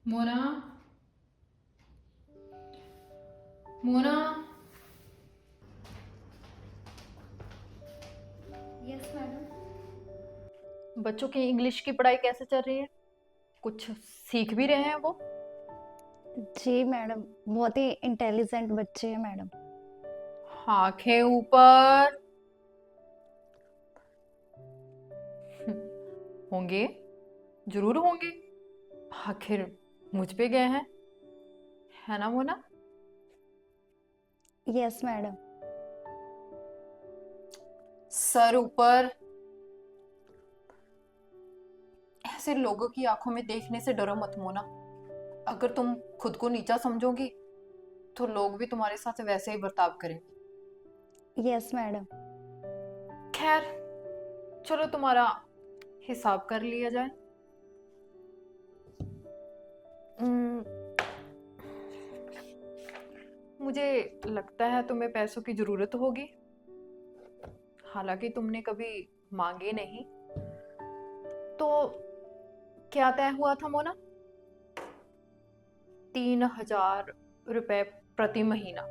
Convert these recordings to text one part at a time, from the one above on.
Mona. Mona. Yes madam. बच्चों की English की पढ़ाई कैसे चल रही है? कुछ सीख भी रहे हैं वो? जी मैडम, बहुत ही इंटेलिजेंट बच्चे हैं मैडम। आंखें ऊपर। होंगे, जरूर होंगे। आखिर मुझ पे गए हैं, है ना मोना? Yes madam. सर ऊपर। ऐसे लोगों की आंखों में देखने से डरो मत मोना। अगर तुम खुद को नीचा समझोगी तो लोग भी तुम्हारे साथ वैसे ही बर्ताव करेंगे। Yes madam. खैर, चलो तुम्हारा हिसाब कर लिया जाए। उम्म, मुझे लगता है तुम्हें पैसों की जरूरत होगी। हालांकि तुमने कभी मांगे नहीं। तो क्या तय हुआ था मोना? 3,000 रुपए प्रति महीना,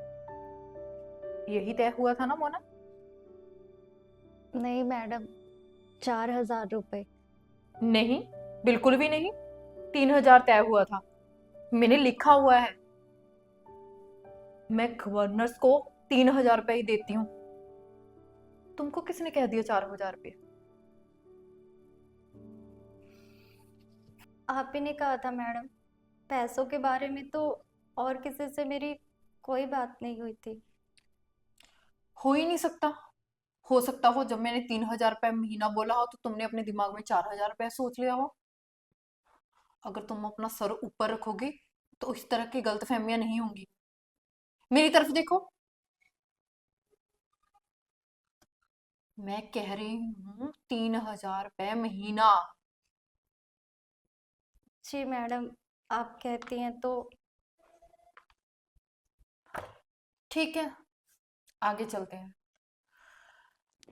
यही तय हुआ था ना मोना? नहीं मैडम, 4,000 रुपये। नहीं, बिल्कुल भी नहीं। 3,000 तय हुआ था, मैंने लिखा हुआ है। मैं गवर्नर्स को 3,000 रुपए ही देती हूँ। तुमको किसने कह दिया 4,000 रुपये? आप ही ने कहा था मैडम। पैसों के बारे में तो और किसी से मेरी कोई बात नहीं हुई थी। हो ही नहीं सकता। हो सकता हो जब मैंने 3,000 रुपए महीना बोला हो तो तुमने अपने दिमाग में 4,000 रुपए सोच लिया हो। अगर तुम अपना सर ऊपर रखोगे तो इस तरह की गलतफहमियां नहीं होंगी। मेरी तरफ देखो। मैं कह रही हूँ 3,000 रुपए महीना। जी मैडम, आप कहती हैं तो। ठीक है, आगे चलते हैं।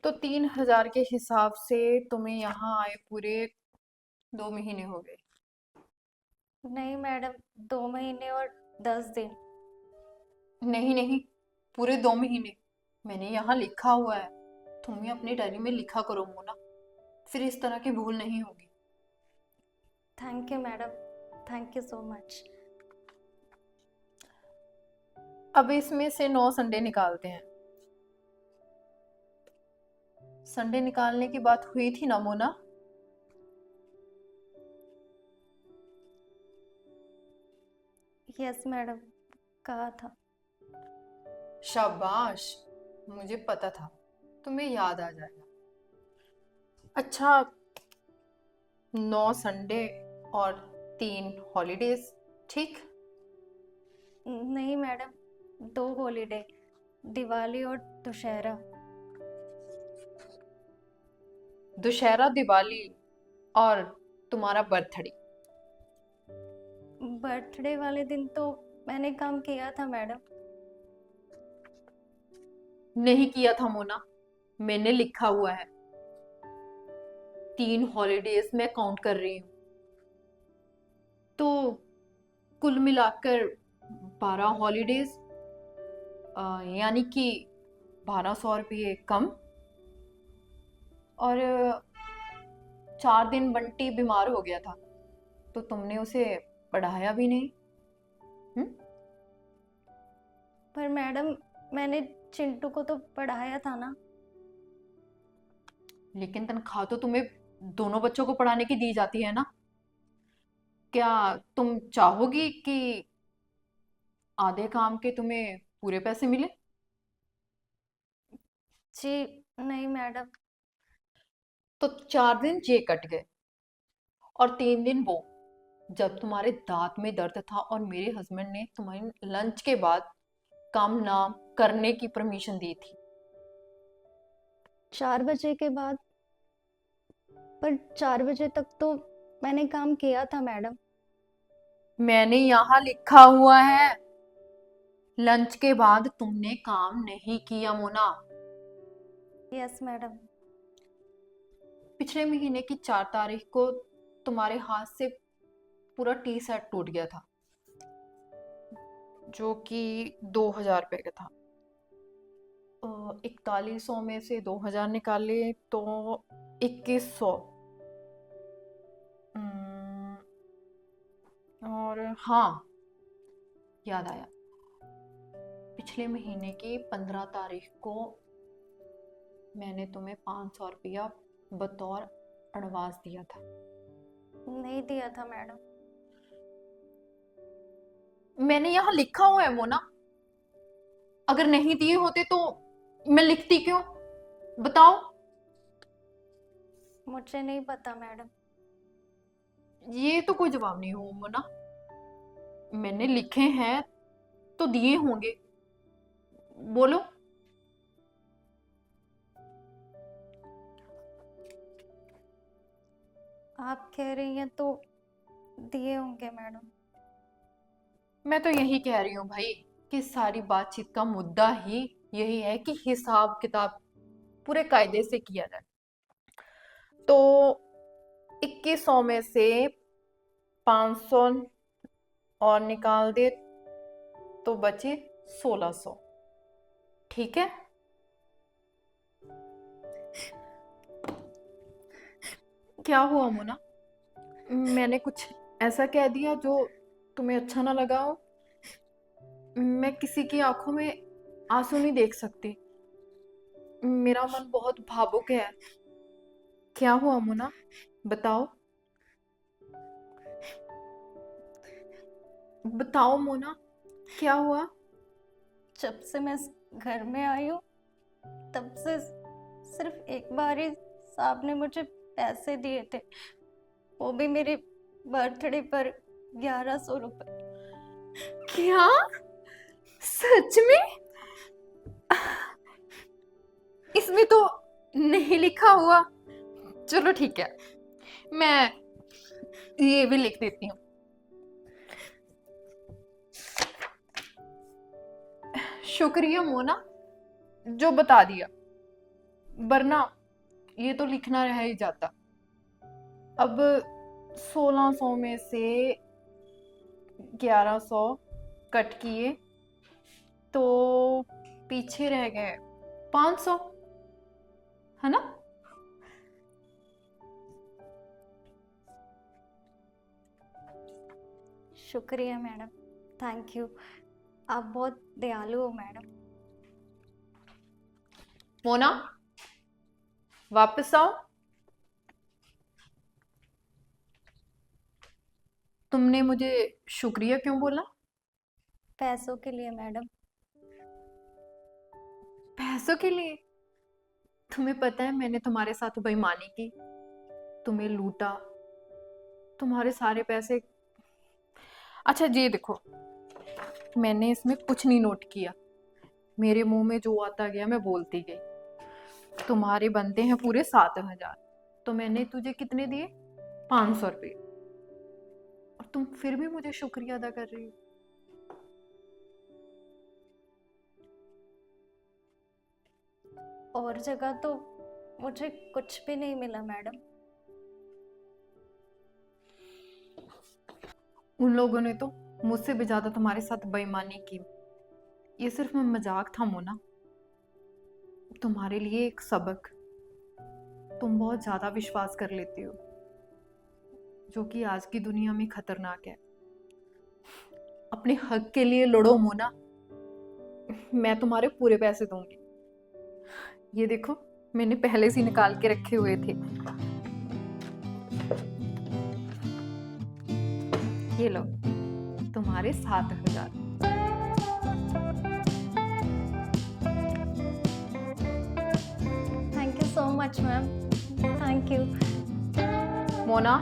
तो 3,000 के हिसाब से तुम्हें यहाँ आए पूरे 2 महीने हो गए। नहीं मैडम, 2 महीने और 10 दिन। नहीं नहीं, पूरे 2 महीने। मैंने यहाँ लिखा हुआ है। तुम्हें अपनी डायरी में लिखा करो मोना, फिर इस तरह की भूल नहीं होगी। Thank you madam, thank you so much. अब इसमें से 9 संडे निकालते हैं। संडे निकालने की बात हुई थी ना मोना? यस मैडम, कहा था। शाबाश, मुझे पता था तुम्हें याद आ जाएगा। अच्छा, 9 संडे और 3 हॉलीडेज, ठीक? नहीं मैडम, 2 हॉलीडे, दिवाली और दशहरा। दुशहरा, दिवाली और तुम्हारा बर्थडे। बर्थडे वाले दिन तो मैंने काम किया था मैडम। नहीं किया था मोना, मैंने लिखा हुआ है। 3 हॉलीडेज मैं काउंट कर रही हूँ, तो कुल मिलाकर 12 हॉलीडेज, यानी कि 1,200 रुपये कम। और 4 दिन बंटी बीमार हो गया था तो तुमने उसे पढ़ाया भी नहीं। हम्म? पर मैडम, मैंने चिंटू को तो पढ़ाया था ना। लेकिन तनख्वाह तो तुम्हें दोनों बच्चों को पढ़ाने की दी जाती है ना? क्या तुम चाहोगी कि आधे काम के तुम्हें पूरे पैसे मिले? जी नहीं मैडम। तो 4 दिन जे कट गए और 3 दिन वो, जब तुम्हारे दांत में दर्द था और मेरे हस्बैंड ने तुम्हारे लंच के बाद काम ना करने की परमिशन दी थी। 4 बजे के बाद? पर 4 बजे तक तो मैंने काम किया था मैडम। मैंने यहाँ लिखा हुआ है, लंच के बाद तुमने काम नहीं किया मोना। Yes madam. पिछले महीने की 4 तारीख को तुम्हारे हाथ से पूरा टी सेट टूट गया था, जो कि 2,000 रुपये का था। 4100 में से 2,000 निकाले तो 2100। और हाँ, याद आया, पिछले महीने की 15 तारीख को मैंने तुम्हें 500 रुपया बतौर एडवांस दिया था। नहीं दिया था मैडम। मैंने यहाँ लिखा हुआ है मोना, अगर नहीं दिए होते तो मैं लिखती क्यों, बताओ। मुझे नहीं पता मैडम। ये तो कोई जवाब नहीं हो मोना, मैंने लिखे हैं तो दिए होंगे, बोलो। आप कह रही हैं तो दिए होंगे मैडम। मैं तो यही कह रही हूँ भाई कि सारी बातचीत का मुद्दा ही यही है कि हिसाब किताब पूरे कायदे से किया जाए। तो 2100 में से 500 और निकाल दे तो बचे 1600, ठीक है। क्या हुआ मोना, मैंने कुछ ऐसा कह दिया जो तुम्हें अच्छा ना लगा हो? मैं किसी की आंखों में आंसू नहीं देख सकती, मेरा मन बहुत भावुक है। क्या हुआ मोना, बताओ, बताओ मोना, क्या हुआ? जब से मैं इस घर में आई हूँ तब से सिर्फ एक बार ही साहब ने मुझे पैसे दिए थे, वो भी मेरे बर्थडे पर 1100 रुपए। क्या, सच में? इसमें तो नहीं लिखा हुआ। चलो ठीक है, मैं ये भी लिख देती हूँ। शुक्रिया मोना, जो बता दिया, वरना ये तो लिखना रह ही जाता। अब 1600 में से 1100 कट किए तो पीछे रह गए 500, है ना? शुक्रिया मैडम, थैंक यू। आप बहुत दयालु हो मैडम। मोना, वापस आओ। तुमने मुझे शुक्रिया क्यों बोला? पैसों के लिए मैडम। पैसों के लिए? तुम्हें पता है मैंने तुम्हारे साथ बेईमानी की, तुम्हें लूटा, तुम्हारे सारे पैसे। अच्छा ये देखो, मैंने इसमें कुछ नहीं नोट किया, मेरे मुंह में जो आता गया मैं बोलती गई। तुम्हारे बनते हैं पूरे 7,000, तो मैंने तुझे कितने दिए? 500 रुपये, और तुम फिर भी मुझे शुक्रिया अदा कर रही हो। और जगह तो मुझे कुछ भी नहीं मिला मैडम। उन लोगों ने तो मुझसे भी ज्यादा तुम्हारे साथ बेईमानी की। ये सिर्फ मजाक था मोना, तुम्हारे लिए एक सबक। तुम बहुत ज्यादा विश्वास कर लेती हो, जो कि आज की दुनिया में खतरनाक है। अपने हक के लिए लड़ो मोना, मैं तुम्हारे पूरे पैसे दूंगी। ये देखो, मैंने पहले से निकाल के रखे हुए थे, ये लो तुम्हारे 7,000। Thank you so much ma'am, thank you. Mona,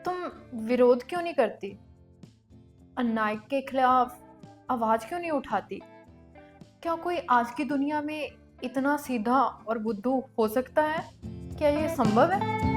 तुम विरोध क्यों नहीं करती? अन्याय के खिलाफ आवाज क्यों नहीं उठाती? क्या कोई आज की दुनिया में इतना सीधा और बुद्धू हो सकता है? क्या ये संभव है?